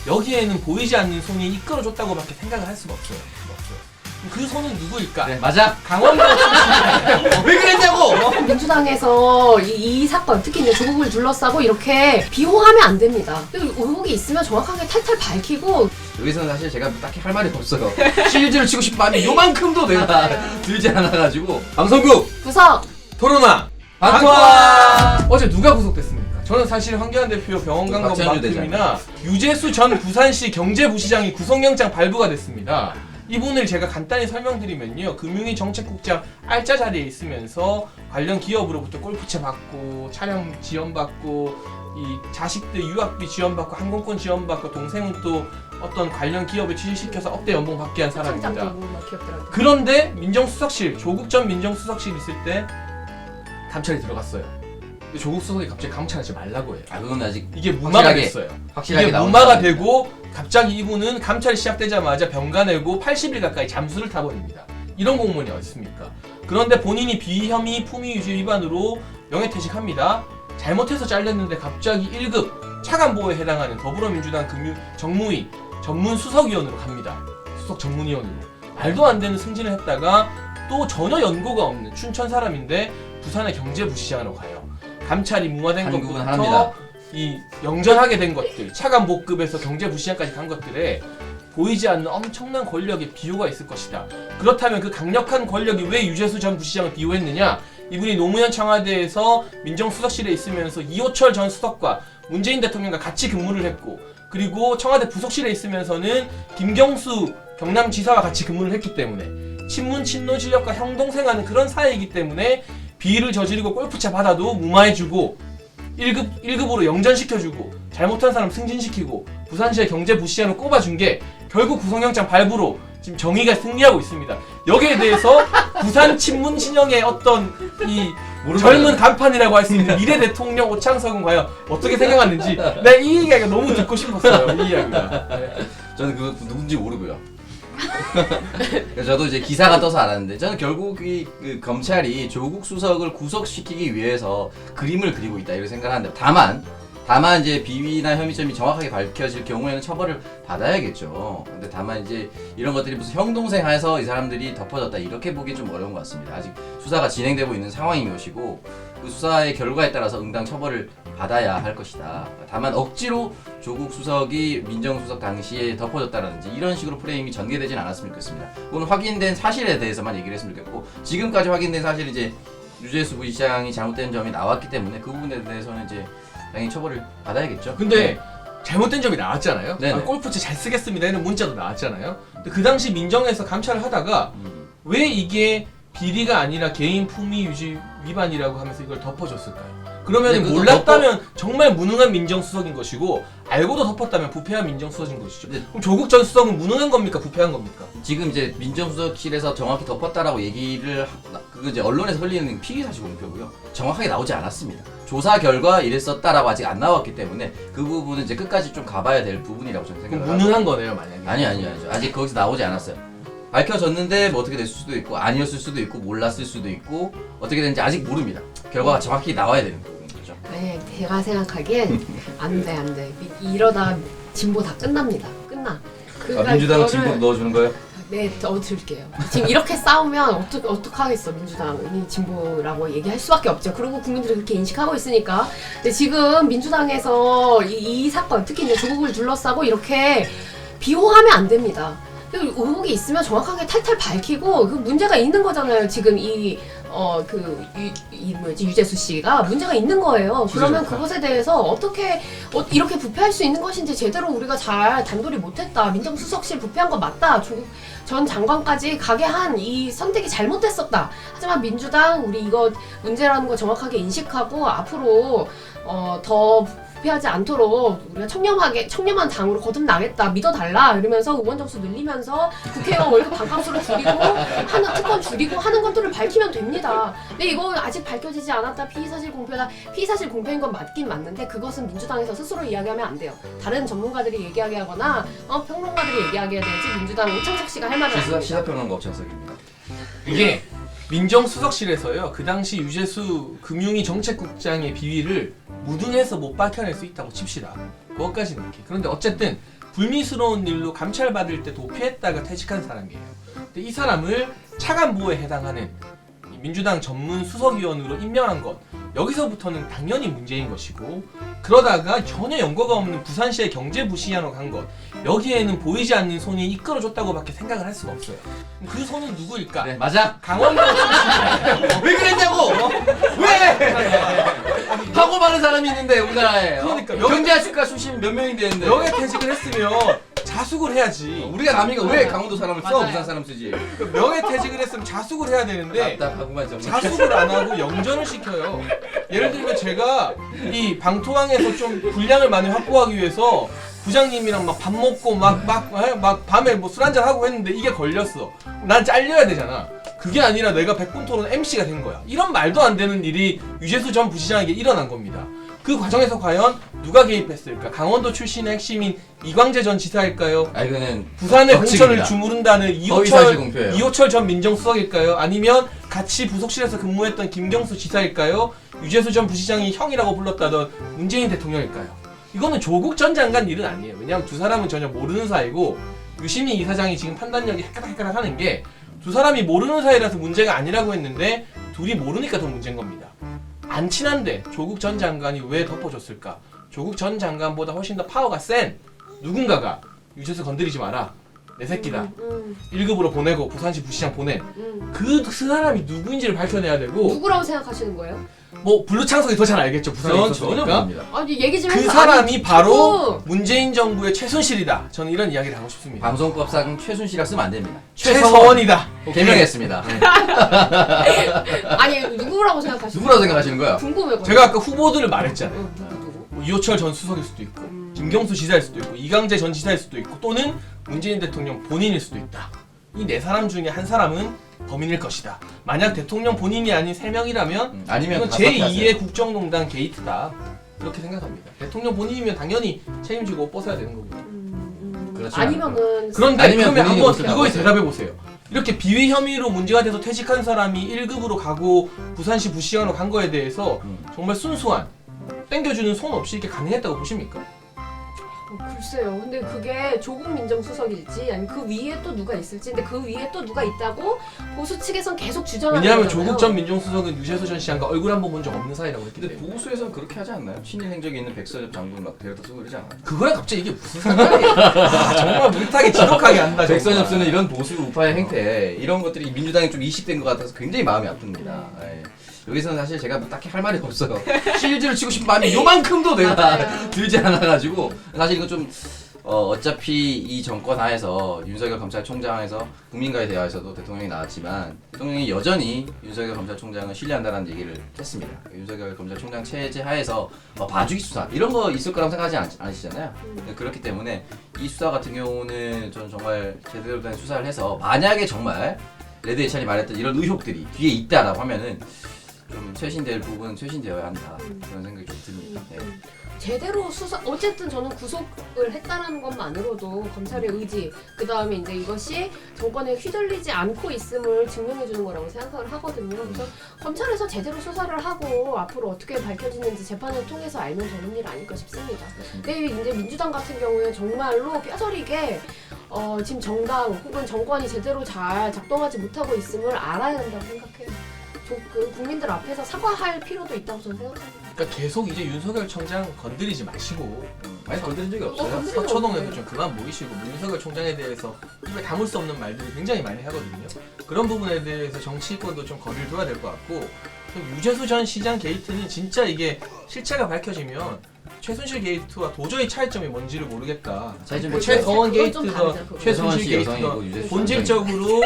여기에는 보이지 않는 손이 이끌어줬다고밖에 생각을 할 수가 없어요. 그 손은 누구일까? 네, 맞아. 강원도 출신이에요. 왜 그랬냐고! 민주당에서 이 사건, 특히 이제 조국을 둘러싸고 이렇게 비호하면 안 됩니다. 의혹이 있으면 정확하게 탈탈 밝히고. 여기서는 사실 제가 딱히 할 말이 없어요. 실즈를 치고 싶은 마음이 요만큼도 내가 들지 않아가지고. 방송국 구성! 토론왕 방토아! 어제 누가 구속됐습니까? 저는 사실 황교안 대표 병원간검만큼이나 유재수 전 부산시 경제부시장이 구속영장 발부가 됐습니다. 이분을 제가 간단히 설명드리면요, 금융위 정책국장 알짜 자리에 있으면서 관련 기업으로부터 골프채 받고 차량 지원받고 이 자식들 유학비 지원받고 항공권 지원받고 동생은 또 어떤 관련 기업에 취직시켜서 억대 연봉 받게 한 사람입니다. 그런데 민정수석실, 조국 전 민정수석실 있을 때 감찰이 들어갔어요. 근데 조국 수석이 갑자기 감찰하지 말라고 해요. 아, 그건 아직 이게 무마가 됐어요. 확실하게 이게 무마가 되고 갑자기 이분은 감찰이 시작되자마자 병가 내고 80일 가까이 잠수를 타버립니다. 이런 공무원이 어디 있습니까? 그런데 본인이 비혐의 품위유지 위반으로 명예퇴직합니다. 잘못해서 잘렸는데 갑자기 1급 차관보호에 해당하는 더불어민주당 정무위 전문수석위원으로 갑니다. 수석 전문위원으로. 말도 안 되는 승진을 했다가 또 전혀 연고가 없는 춘천 사람인데 부산의 경제부시장으로 가요. 감찰이 무마된 것부터 이 영전하게 된 것들, 차관보급에서 경제부시장까지 간 것들에 보이지 않는 엄청난 권력의 비호가 있을 것이다. 그렇다면 그 강력한 권력이 왜 유재수 전 부시장을 비호했느냐? 이분이 노무현 청와대에서 민정수석실에 있으면서 이호철 전 수석과 문재인 대통령과 같이 근무를 했고, 그리고 청와대 부속실에 있으면서는 김경수 경남지사와 같이 근무를 했기 때문에 친문 친노 진력과 형동생하는 그런 사이이기 때문에 비위를 저지르고 골프채 받아도 무마해주고 1급으로 영전시켜주고 잘못한 사람 승진시키고 부산시의 경제부시장을 꼽아준 게 결국 구속영장 발부로 지금 정의가 승리하고 있습니다. 여기에 대해서 부산 친문 진영의 어떤 이 젊은 간판이라고 할 수 있는 미래 대통령 오창석은 과연 어떻게 생각하는지 내가 이 이야기가 너무 듣고 싶었어요. 이 이야기가. 네. 저는 그 누군지 모르고요. 저도 이제 기사가 떠서 알았는데, 저는 결국 그 검찰이 조국 수석을 구속시키기 위해서 그림을 그리고 있다 이렇게 생각하는데, 다만 이제 비위나 혐의점이 정확하게 밝혀질 경우에는 처벌을 받아야겠죠. 근데 다만 이제 이런 것들이 무슨 형동생 해서 이 사람들이 덮어졌다 이렇게 보기 좀 어려운 것 같습니다. 아직 수사가 진행되고 있는 상황인 것이고, 그 수사의 결과에 따라서 응당 처벌을 받아야 할 것이다. 다만 억지로 조국 수석이 민정수석 당시에 덮어졌다라든지 이런 식으로 프레임이 전개되진 않았으면 좋겠습니다. 그건 확인된 사실에 대해서만 얘기를 했으면 좋겠고, 지금까지 확인된 사실 이제 유재수 부시장이 잘못된 점이 나왔기 때문에 그 부분에 대해서는 이제 당연히 처벌을 받아야겠죠. 근데 잘못된 점이 나왔잖아요. 아, 골프채 잘 쓰겠습니다 이런 문자도 나왔잖아요. 근데 그 당시 민정에서 감찰을 하다가 왜 이게 비리가 아니라 개인 품위 유지 위반이라고 하면서 이걸 덮어줬을까요? 그러면 몰랐다면 정말 무능한 민정수석인 것이고, 알고도 덮었다면 부패한 민정수석인 것이죠. 그럼 조국 전 수석은 무능한 겁니까? 부패한 겁니까? 지금 이제 민정수석실에서 정확히 덮었다라고 얘기를 그거 이제 언론에서 흘리는 피의사실 공표고요. 정확하게 나오지 않았습니다. 조사 결과 이랬었다라고 아직 안 나왔기 때문에 그 부분은 이제 끝까지 좀 가봐야 될 부분이라고 저는 생각합니다. 무능한 거네요, 만약에. 아니요. 아직 거기서 나오지 않았어요. 밝혀졌는데 뭐 어떻게 됐을 수도 있고 아니었을 수도 있고 몰랐을 수도 있고 어떻게 됐는지 아직 모릅니다. 결과가 정확히 나와야 되는 부분인 거죠. 네, 제가 생각하기엔 안 돼. 이러다 진보 다 끝납니다. 끝나. 민주당은 진보 넣어주는 거예요? 네, 넣어줄게요. 지금 이렇게 싸우면 어떡하겠어, 민주당이 진보라고 얘기할 수밖에 없죠. 그리고 국민들이 그렇게 인식하고 있으니까. 근데 지금 민주당에서 이 사건, 특히 이제 조국을 둘러싸고 이렇게 비호하면 안 됩니다. 의혹이 있으면 정확하게 탈탈 밝히고, 그 문제가 있는 거잖아요. 지금 유재수 씨가 문제가 있는 거예요. 그러면 그것에 대해서 어떻게 이렇게 부패할 수 있는 것인지 제대로 우리가 잘 단도리 못했다. 민정수석실 부패한 거 맞다. 조국 전 장관까지 가게 한 이 선택이 잘못됐었다. 하지만 민주당 우리 이거 문제라는 거 정확하게 인식하고 앞으로 더 부패하지 않도록 우리가 청렴한 당으로 거듭나겠다, 믿어달라 이러면서 의원 정수 늘리면서 국회의원 월급 반값으로 줄이고 하는 특권 줄이고 하는 것들을 밝히면 됩니다. 근데 이거 아직 밝혀지지 않았다, 피의사실 공표다. 피의사실 공표인 건 맞긴 맞는데 그것은 민주당에서 스스로 이야기하면 안 돼요. 다른 전문가들이 얘기하게 하거나 평론가들이 얘기하게 해야 되지 민주당 오창석 씨가 할 말은 아닙니다. 시사평론가 오창석입니다. 이게 민정수석실에서요, 그 당시 유재수 금융위 정책국장의 비위를 무등해서 못 밝혀낼 수 있다고 칩시다. 그것까지는 이렇게. 그런데 어쨌든 불미스러운 일로 감찰받을 때 도피했다가 퇴직한 사람이에요. 근데 이 사람을 차관보에 해당하는 민주당 전문 수석위원으로 임명한 것, 여기서부터는 당연히 문제인 것이고, 그러다가 전혀 연고가 없는 부산시의 경제부시장으로 간 것, 여기에는 보이지 않는 손이 이끌어줬다고밖에 생각을 할 수가 없어요. 그 손은 누구일까? 네, 맞아. 강원도 출신이에요. 왜 그랬냐고? 왜? 하고 많은 사람이 있는데 우리나라에. 그러니까 경제학과 출신 몇 명이 되는데. 명예퇴직을 했으면 자숙을 해야지. 우리가 남이가 왜 강원도 사람을 써? 맞아요. 부산 사람 쓰지? 명예퇴직을 했으면 자숙을 해야 되는데 답답하구만 정말. 자숙을 안 하고 영전을 시켜요. 예를 들면 제가 이 방토항에서 좀 분량을 많이 확보하기 위해서 부장님이랑 막 밥 먹고 막 밤에 뭐 술 한잔 하고 했는데 이게 걸렸어. 난 잘려야 되잖아. 그게 아니라 내가 백분 토론 MC가 된 거야. 이런 말도 안 되는 일이 유재수 전 부시장에게 일어난 겁니다. 그 과정에서 과연 누가 개입했을까? 강원도 출신의 핵심인 이광재 전 지사일까요? 아 이거는 부산의 덕칙입니다. 공천을 주무른다는 허위사실 공표예요. 이호철 전 민정수석일까요? 아니면 같이 부속실에서 근무했던 김경수 지사일까요? 유재수 전 부시장이 형이라고 불렀다던 문재인 대통령일까요? 이거는 조국 전 장관 일은 아니에요. 왜냐하면 두 사람은 전혀 모르는 사이고, 유시민 이사장이 지금 판단력이 헷갈락 하는 게 두 사람이 모르는 사이라서 문제가 아니라고 했는데 둘이 모르니까 더 문제인 겁니다. 안 친한데 조국 전 장관이 왜 덮어줬을까? 조국 전 장관보다 훨씬 더 파워가 센 누군가가 유재수 건드리지 마라, 내 새끼다, 1급으로 보내고 부산시 부시장 보낸 그 사람이 누구인지를 밝혀내야 되고, 누구라고 생각하시는 거예요? 뭐 블루창석이 더 잘 알겠죠, 부산에 전혀 있었으니까. 모릅니다. 아니 얘기 좀 그 해서. 사람이 아니, 바로 자꾸 문재인 정부의 최순실이다. 저는 이런 이야기를 하고 싶습니다. 방송법상 최순실이라 쓰면 안 됩니다. 최서원이다. 개명했습니다. 아니 누구라고 생각하시는 누구라고 생각하시는 거야? 궁금해. 제가 아까 후보들을 말했잖아요. 누구? 뭐 이호철 전 수석일 수도 있고, 김경수 지사일 수도 있고, 이광재 전 지사일 수도 있고, 또는 문재인 대통령 본인일 수도 있다. 이 네 사람 중에 한 사람은 범인일 것이다. 만약 대통령 본인이 아닌 3명이라면 아니면 이건 다섯 개 제2의 하세요. 국정농단 게이트다. 이렇게 생각합니다. 대통령 본인이면 당연히 책임지고 벗어야 되는 거고요. 그렇지 아니면은 그런데 아니면 그러면 본인이 한번 옷을 이거에 나가세요. 대답해 보세요. 이렇게 비위 혐의로 문제가 돼서 퇴직한 사람이 1급으로 가고 부산시 부시장으로 간 거에 대해서 정말 순수한 땡겨주는 손 없이 이렇게 가능했다고 보십니까? 글쎄요. 근데 그게 조국 민정수석일지 아니면 그 위에 또 누가 있을지, 근데 그 위에 또 누가 있다고 보수 측에선 계속 주장하는 왜냐하면 거잖아요. 조국 전 민정수석은 유재수 전 시장과 얼굴 한 번 본 적 없는 사이라고 했기 근데 때문에. 보수에서는 그렇게 하지 않나요? 친일 행적이 있는 백선엽 장군 막 데려다 쓰고 그러지 않아요? 그거랑 갑자기 이게 무슨 상관이에요? 아, 정말 물타기 지독하게 한다. 백선엽 쓰는 이런 보수 우파의 행태 이런 것들이 민주당에 좀 이식된 것 같아서 굉장히 마음이 아픕니다. 예. 여기서는 사실 제가 뭐 딱히 할 말이 없어요. 실드를 치고 싶은 마음이 요만큼도 내가 들지 않아가지고 사실 이거 좀 어차피 이 정권 하에서 윤석열 검찰총장에서 국민과의 대화에서도 대통령이 나왔지만 대통령이 여전히 윤석열 검찰총장을 신뢰한다는 얘기를 했습니다. 윤석열 검찰총장 체제 하에서 봐주기 수사 이런 거 있을 거라고 생각하지 않으시잖아요. 그렇기 때문에 이 수사 같은 경우는 저는 정말 제대로 된 수사를 해서 만약에 정말 레드 예찬이 말했던 이런 의혹들이 뒤에 있다라고 하면은 좀 쇄신될 부분은 쇄신되어야 한다 그런 생각이 좀 듭니다. 네. 제대로 수사, 어쨌든 저는 구속을 했다라는 것만으로도 검찰의 의지, 그 다음에 이제 이것이 정권에 휘둘리지 않고 있음을 증명해 주는 거라고 생각을 하거든요. 그래서 검찰에서 제대로 수사를 하고 앞으로 어떻게 밝혀지는지 재판을 통해서 알면 되는 일 아닐까 싶습니다. 근데 이제 민주당 같은 경우에 정말로 뼈저리게 지금 정당 혹은 정권이 제대로 잘 작동하지 못하고 있음을 알아야 한다고 생각해요. 그 국민들 앞에서 사과할 필요도 있다고 저는 생각합니다. 그러니까 계속 이제 윤석열 청장 건드리지 마시고, 많이 건드린 적이 없어요. 서초동에도 좀 그만 모이시고, 윤석열 총장에 대해서 입에 담을 수 없는 말들을 굉장히 많이 하거든요. 그런 부분에 대해서 정치권도 좀 거리를 둬야 될 것 같고, 유재수 전 시장 게이트는 진짜 이게 실체가 밝혀지면 최순실 게이트와 도저히 차이점이 뭔지를 모르겠다. 차이점이 뭐 있어요. 최서원 그건 좀 게이트더 다르죠, 그건. 최서원 최순실 씨 게이트더 여성이고 유재수 본질적으로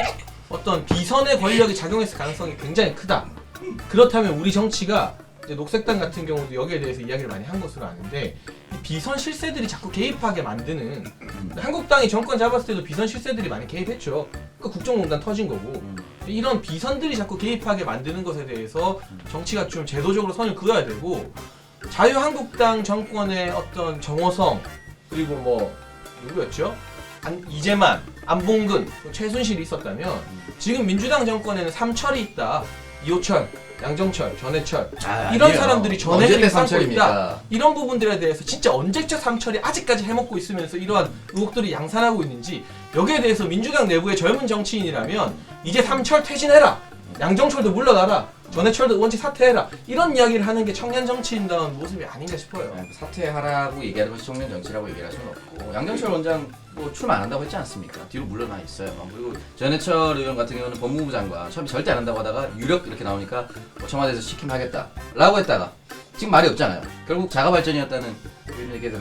어떤 비선의 권력이 작용했을 가능성이 굉장히 크다. 그렇다면 우리 정치가 이제 녹색당 같은 경우도 여기에 대해서 이야기를 많이 한 것으로 아는데, 이 비선 실세들이 자꾸 개입하게 만드는, 한국당이 정권 잡았을 때도 비선 실세들이 많이 개입했죠. 그 국정농단 터진 거고, 이런 비선들이 자꾸 개입하게 만드는 것에 대해서 정치가 좀 제도적으로 선을 그어야 되고, 자유한국당 정권의 어떤 정호성, 그리고 뭐 누구였죠? 이재만, 안봉근, 최순실이 있었다면 지금 민주당 정권에는 삼철이 있다. 이호철, 양정철, 전해철 아, 이런 아니에요. 사람들이 전해를 언제 때 삼고 삼철입니까? 있다. 이런 부분들에 대해서 진짜 언제적 삼철이 아직까지 해먹고 있으면서 이러한 의혹들이 양산하고 있는지 여기에 대해서 민주당 내부의 젊은 정치인이라면 이제 삼철 퇴진해라. 양정철도 물러나라. 전해철도 의원직 사퇴해라. 이런 이야기를 하는 게 청년 정치인다운 모습이 아닌가 싶어요. 네, 사퇴하라고 얘기하는 것이 청년 정치라고 얘기할 수는 없고 양정철 원장 뭐 출마 안 한다고 했지 않습니까? 뒤로 물러나 있어요. 그리고 전해철 의원 같은 경우는 법무부 장관 처음에 절대 안 한다고 하다가 유력 이렇게 나오니까 뭐 청와대에서 시킴하겠다라고 했다가 지금 말이 없잖아요. 결국 자가발전이었다는 이런 얘기 해야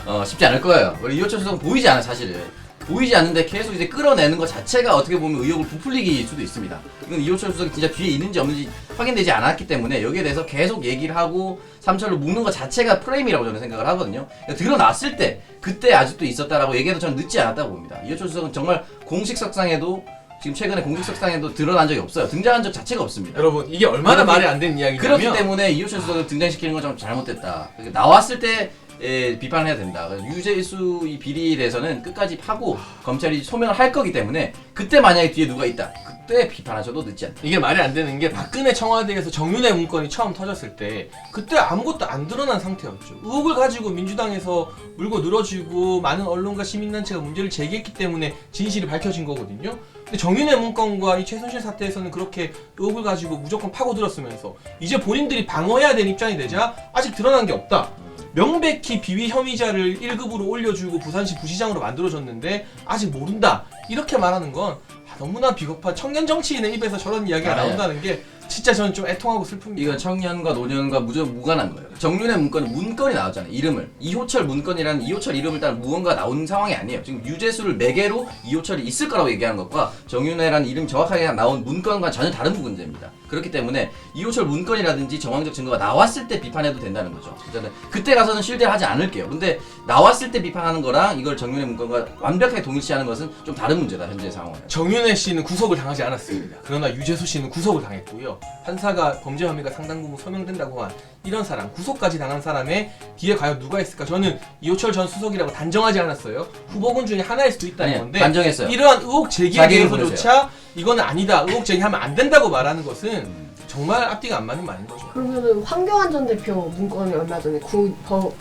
되나? 쉽지 않을 거예요. 우리 이호철 수석은 보이지 않아 사실은. 보이지 않는데 계속 이제 끌어내는 것 자체가 어떻게 보면 의혹을 부풀리기 수도 있습니다. 이건 이호철 수석이 진짜 뒤에 있는지 없는지 확인되지 않았기 때문에 여기에 대해서 계속 얘기를 하고 삼철로 묶는 것 자체가 프레임이라고 저는 생각을 하거든요. 그러니까 드러났을 때 그때 아직도 있었다라고 얘기해도 저는 늦지 않았다고 봅니다. 이호철 수석은 정말 공식 석상에도 지금 최근에 공식 석상에도 드러난 적이 없어요. 등장한 적 자체가 없습니다. 여러분 이게 얼마나 말이 안 되는 이야기냐면 그렇기 때문에 이호철 수석을 등장시키는 건 좀 잘못됐다. 그러니까 나왔을 때 비판을 해야 된다. 유재수 이 비리에 대해서는 끝까지 파고 검찰이 소명을 할 거기 때문에 그때 만약에 뒤에 누가 있다. 그때 비판하셔도 늦지 않다. 이게 말이 안 되는 게 박근혜 청와대에서 정윤회 문건이 처음 터졌을 때 그때 아무것도 안 드러난 상태였죠. 의혹을 가지고 민주당에서 물고 늘어지고 많은 언론과 시민단체가 문제를 제기했기 때문에 진실이 밝혀진 거거든요. 근데 정윤회 문건과 이 최순실 사태에서는 그렇게 의혹을 가지고 무조건 파고들었으면서 이제 본인들이 방어해야 되는 입장이 되자 아직 드러난 게 없다. 명백히 비위 혐의자를 1급으로 올려주고 부산시 부시장으로 만들어줬는데 아직 모른다. 이렇게 말하는 건 너무나 비겁한 청년 정치인의 입에서 저런 이야기가 나온다는 게 진짜 저는 좀 애통하고 슬픕니다. 이건 청년과 노년과 무관한 거예요. 정윤회 문건이 나왔잖아요. 이름을 이호철 문건이라는 이호철 이름을 따른 무언가 나온 상황이 아니에요. 지금 유재수를 매개로 이호철이 있을 거라고 얘기하는 것과 정윤회라는 이름 정확하게 나온 문건과 전혀 다른 문제입니다. 그렇기 때문에 이호철 문건이라든지 정황적 증거가 나왔을 때 비판해도 된다는 거죠. 저는 그때 가서는 실대를 하지 않을게요. 근데 나왔을 때 비판하는 거랑 이걸 정윤회 문건과 완벽하게 동일시하는 것은 좀 다른 문제다. 현재 상황은. 정윤회 씨는 구속을 당하지 않았습니다. 그러나 유재수 씨는 구속을 당했고요. 판사가 범죄 혐의가 상당 부분 소명된다고 한 이런 사람, 구속까지 당한 사람의 뒤에 과연 누가 있을까? 저는 이호철 전 수석이라고 단정하지 않았어요. 후보군 중에 하나일 수도 있다는 건데 단정했어요. 이러한 의혹 제기에 대해서조차 이거는 아니다, 의혹 제기하면 안 된다고 말하는 것은 정말 앞뒤가 안 맞는 말인 거죠. 그러면은 황교안 전 대표 문건을 얼마 전에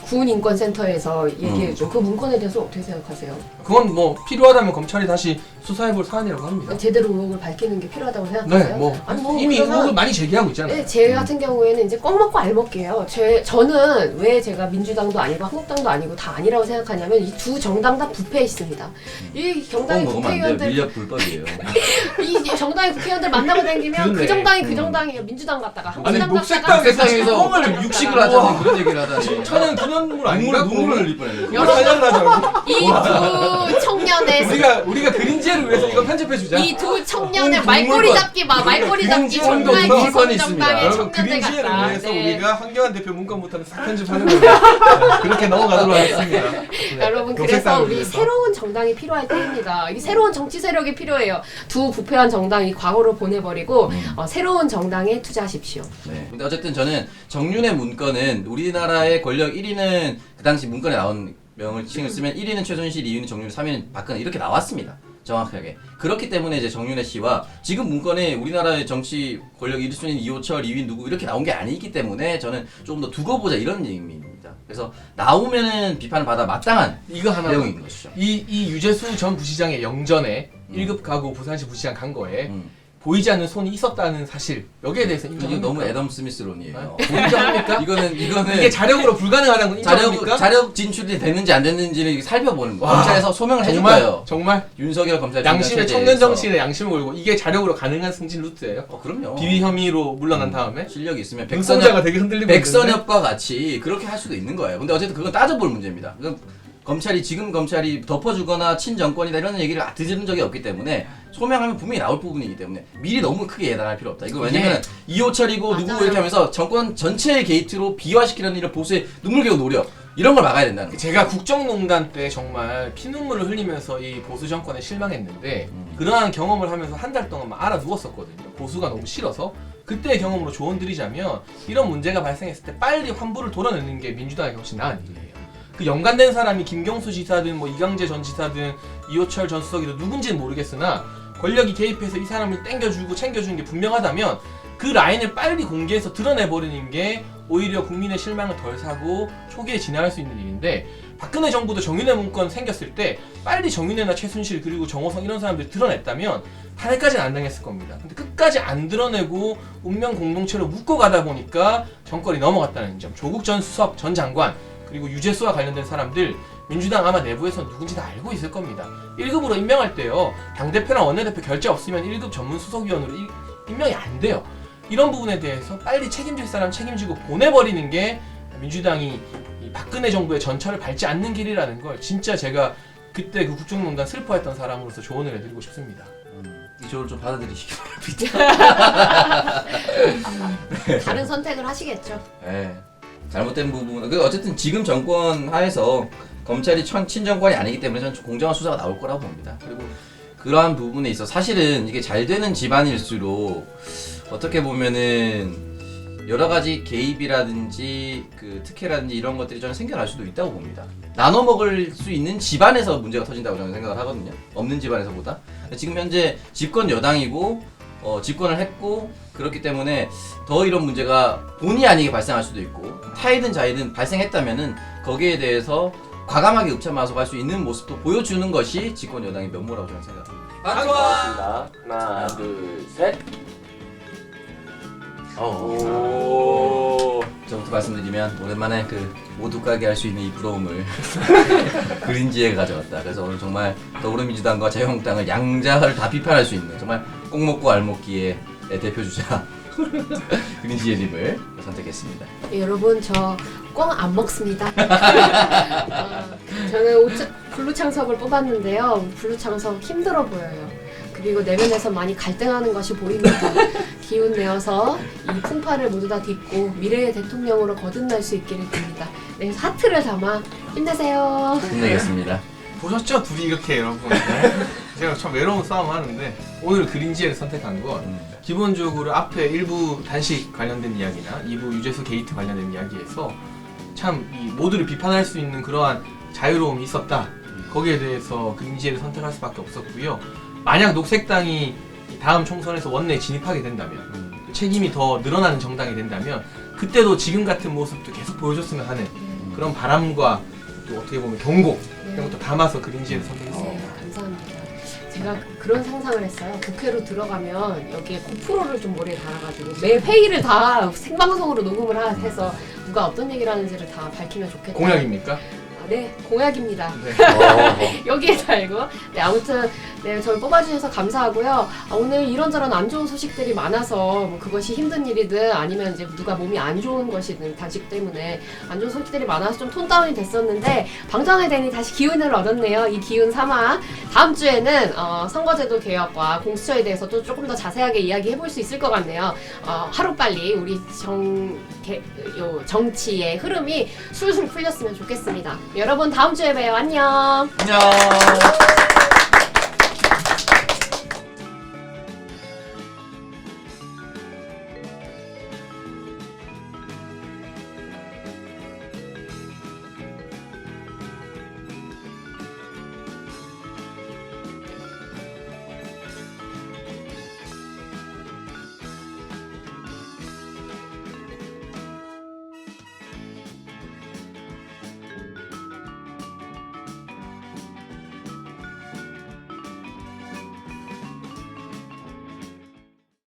군인권센터에서 얘기해줘. 그 문건에 대해서 어떻게 생각하세요? 그건 뭐 필요하다면 검찰이 다시 수사해볼 사안이라고 합니다. 제대로 의혹을 밝히는 게 필요하다고 생각하세요? 네, 뭐 아니, 뭐 이미 그러면- 의혹을 많이 제기하고 있잖아요. 네, 제 같은 경우에는 이제 껌 먹고 알 먹게요. 저는 왜 제가 민주당도 아니고 한국당도 아니고 다 아니라고 생각하냐면 이 두 정당 다 부패해 있습니다. 이 정당의 먹으면 안 돼요. 국회의원들 밀렵 불법이에요. 이 정당의 국회의원들 만나고 다니면 그 그러네. 정당이 그 정당이에요. 민주당 갔다가 아니, 한국당 녹색당에서 갔다가 세상에서 껌을 육식을 하자는 그런 얘기를 하다니. 천연 기념물 아닌가? 눈물을 흘릴 뻔했네. 여러분, 살려라자고. 이 두 청년의 우리가 그린지를 위해서 이거 편집해 주자. 이 두 청년의 온 말꼬리 동물권. 잡기 말꼬리 잡기 그린지 정말 온도 물건이 기성정당의 여러분 청년들 그린지를 같다. 위해서 네. 우리가 황교안 대표 문건부터는 싹 편집하는 거예요. 그렇게 넘어가도록 하겠습니다. 네. 여러분 그래서 녹색당을 우리 위해서. 새로운 정당이 필요할 때입니다. 이 새로운 정치 세력이 필요해요. 두 부패한 정당이 과거로 보내버리고 새로운 정당에 투자하십시오. 네. 근데 어쨌든 저는 정윤회 문건은 우리나라의 권력 1위는 그 당시 문건에 나온 명칭을 쓰면 1위는 최순실, 2위는 정윤회, 3위는 박근혜 이렇게 나왔습니다. 정확하게. 그렇기 때문에 이제 정윤회 씨와 지금 문건에 우리나라의 정치 권력 1순위는 이호철, 2위 누구 이렇게 나온 게 아니기 때문에 저는 조금 더 두고 보자 이런 의미입니다. 그래서 나오면은 비판을 받아 마땅한 이거 하나 내용인 것이죠. 이 유재수 전 부시장의 영전에 1급 가고 부산시 부시장 간 거에 보이지 않는 손이 있었다는 사실 여기에 대해서 이거 인정합니까? 너무 애덤 스미스론이에요. 인정합니까? 이거는 이게 자력으로 불가능하다는 건 인정합니까? 자력 진출이 됐는지 안 됐는지를 살펴보는 거예요. 와, 검찰에서 소명을 해줄 정말 거예요. 정말 윤석열 검찰 양심의 청년 정치인의 양심을 걸고 이게 자력으로 가능한 승진 루트예요. 그럼요. 비위 혐의로 물러난 다음에 실력이 있으면 백선자가 되게 흔들리고 있는데 백선엽과 같이 그렇게 할 수도 있는 거예요. 근데 어쨌든 그건 따져볼 문제입니다. 지금 검찰이 덮어주거나 친정권이다 이런 얘기를 들은 적이 없기 때문에 소명하면 분명히 나올 부분이기 때문에 미리 너무 크게 예단할 필요 없다. 이거 왜냐면 이호철이고 누구 맞아요. 이렇게 하면서 정권 전체의 게이트로 비화시키려는 이런 보수의 눈물겨운 노력 이런 걸 막아야 된다는 거죠. 제가 국정농단 때 정말 피눈물을 흘리면서 이 보수 정권에 실망했는데 그러한 경험을 하면서 한 달 동안 막 알아 누웠었거든요. 보수가 너무 싫어서. 그때의 경험으로 조언 드리자면 이런 문제가 발생했을 때 빨리 환부를 돌아내는 게 민주당에게 훨씬 나은 일이에요. 그 연관된 사람이 김경수 지사든 뭐 이강재 전 지사든 이호철 전 수석이든 누군지는 모르겠으나 권력이 개입해서 이 사람을 땡겨주고 챙겨주는 게 분명하다면 그 라인을 빨리 공개해서 드러내버리는 게 오히려 국민의 실망을 덜 사고 초기에 진행할 수 있는 일인데, 박근혜 정부도 정윤회 문건 생겼을 때 빨리 정윤회나 최순실 그리고 정호성 이런 사람들 드러냈다면 탄핵까지는 안 당했을 겁니다. 근데 끝까지 안 드러내고 운명 공동체로 묶고 가다 보니까 정권이 넘어갔다는 점. 조국 전 수석 전 장관 그리고 유재수와 관련된 사람들 민주당 아마 내부에서 누군지 다 알고 있을 겁니다. 1급으로 임명할 때요, 당대표나 원내대표 결재 없으면 1급 전문 수석위원으로 임명이 안 돼요. 이런 부분에 대해서 빨리 책임질 사람 책임지고 보내버리는 게 민주당이 이 박근혜 정부의 전철을 밟지 않는 길이라는 걸 진짜 제가 그때 그 국정농단 슬퍼했던 사람으로서 조언을 해드리고 싶습니다. 이 조언을 좀 받아들이시기 바랍니다. 다른 선택을 하시겠죠. 네. 잘못된 부분. 어쨌든 지금 정권 하에서 검찰이 친정권이 아니기 때문에 저는 공정한 수사가 나올 거라고 봅니다. 그리고 그러한 부분에 있어 사실은 이게 잘 되는 집안일수록 어떻게 보면은 여러 가지 개입이라든지 그 특혜라든지 이런 것들이 저는 생겨날 수도 있다고 봅니다. 나눠 먹을 수 있는 집안에서 문제가 터진다고 저는 생각을 하거든요. 없는 집안에서보다. 지금 현재 집권 여당이고 집권을 했고 그렇기 때문에 더 이런 문제가 본의 아니게 발생할 수도 있고 타이든 자이든 발생했다면은 거기에 대해서 과감하게 읍참마서 갈 수 있는 모습도 보여주는 것이 집권 여당의 면모라고 저는 생각합니다. 반갑습니다. 하나, 둘, 셋. 저부터 말씀드리면 오랜만에 그 모두 가게 할 수 있는 이 부러움을 그린지에 가져왔다. 그래서 오늘 정말 더불어민주당과 자유한국당을 양자를 다 비판할 수 있는 정말 꼭 먹고 알 먹기의 대표 주자 그린지혜님을 선택했습니다. 예, 여러분 저 꽝 안 먹습니다. 저는 블루 창석을 뽑았는데요. 블루 창석 힘들어 보여요. 그리고 내면에서 많이 갈등하는 것이 보입니다. 기운 내어서 이 풍파를 모두 다 딛고 미래의 대통령으로 거듭날 수 있기를 빕니다. 네, 그래서 하트를 담아 힘내세요. 힘내겠습니다. 보셨죠? 둘이 이렇게 여러분. 제가 참 외로운 싸움 하는데 오늘 그린지혜를 선택한 건 기본적으로 앞에 일부 단식 관련된 이야기나 2부 유재수 게이트 관련된 이야기에서 참 이 모두를 비판할 수 있는 그러한 자유로움이 있었다. 거기에 대해서 그린지혜를 선택할 수밖에 없었고요. 만약 녹색당이 다음 총선에서 원내에 진입하게 된다면 책임이 더 늘어나는 정당이 된다면 그때도 지금 같은 모습도 계속 보여줬으면 하는 그런 바람과 또 어떻게 보면 경고 이런 것도 담아서 그린지혜를 선택했습니다. 네, 감사합니다. 제가 그런 상상을 했어요. 국회로 들어가면 여기에 고프로를 좀 머리에 달아가지고 매 회의를 다 생방송으로 녹음을 해서 누가 어떤 얘기를 하는지를 다 밝히면 좋겠다. 공약입니까? 네, 공약입니다. 네. 여기에 달고. 네, 아무튼 네, 저를 뽑아주셔서 감사하고요. 오늘 이런저런 안 좋은 소식들이 많아서 뭐 그것이 힘든 일이든 아니면 이제 누가 몸이 안 좋은 것이든 단식 때문에 안 좋은 소식들이 많아서 좀 톤다운이 됐었는데 방송에 되니 다시 기운을 얻었네요. 이 기운 삼아 다음 주에는 선거제도 개혁과 공수처에 대해서도 조금 더 자세하게 이야기해볼 수 있을 것 같네요. 하루빨리 우리 정치의 흐름이 술술 풀렸으면 좋겠습니다. 여러분 다음 주에 봬요. 안녕. 안녕.